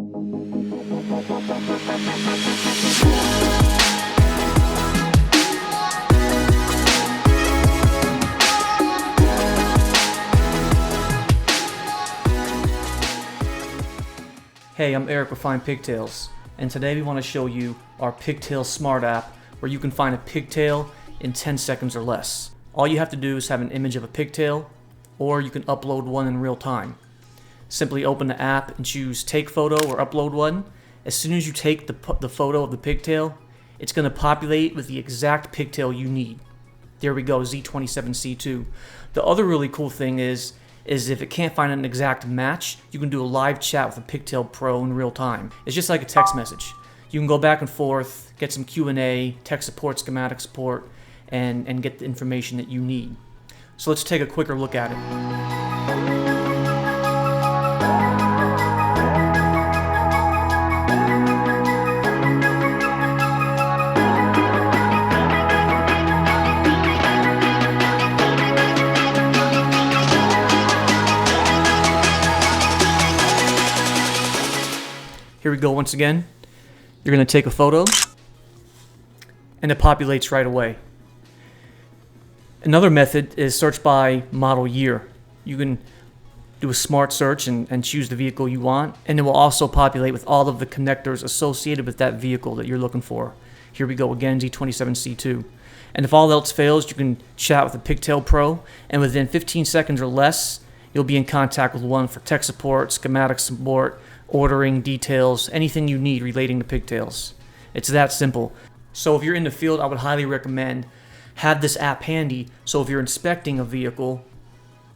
Hey, I'm Eric with Find Pigtails, and today we want to show you our Pigtail Smart app where you can find a pigtail in 10 seconds or less. All you have to do is have an image of a pigtail, or you can upload one in real time. Simply open the app and choose Take Photo or Upload One. As soon as you take the photo of the pigtail, it's going to populate with the exact pigtail you need. There we go, Z27C2. The other really cool thing is if it can't find an exact match, you can do a live chat with a Pigtail Pro in real time. It's just like a text message. You can go back and forth, get some Q&A, tech support, schematic support, and get the information that you need. So let's take a quicker look at it. Here we go once again. You're going to take a photo and it populates right away. Another method is search by model year. You can do a smart search and choose the vehicle you want, and it will also populate with all of the connectors associated with that vehicle that you're looking for. Here we go again, Z27C2. And if all else fails, you can chat with the Pigtail Pro, and within 15 seconds or less, you'll be in contact with one for tech support, schematic support, ordering, details, anything you need relating to pigtails. It's that simple. So if you're in the field, I would highly recommend have this app handy, so if you're inspecting a vehicle,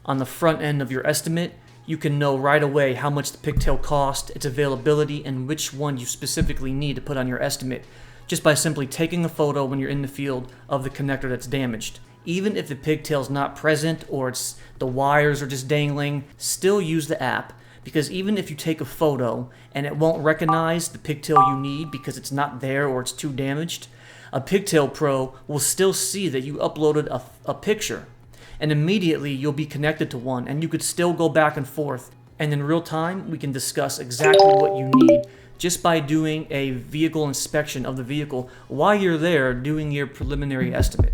on the front end of your estimate, you can know right away how much the pigtail cost, its availability, and which one you specifically need to put on your estimate, just by simply taking a photo when you're in the field of the connector that's damaged. Even if the pigtail's not present or the wires are just dangling, still use the app, because even if you take a photo and it won't recognize the pigtail you need because it's not there or it's too damaged, a Pigtail Pro will still see that you uploaded a picture, and immediately you'll be connected to one, and you could still go back and forth, and in real time we can discuss exactly what you need just by doing a vehicle inspection of the vehicle while you're there doing your preliminary estimate.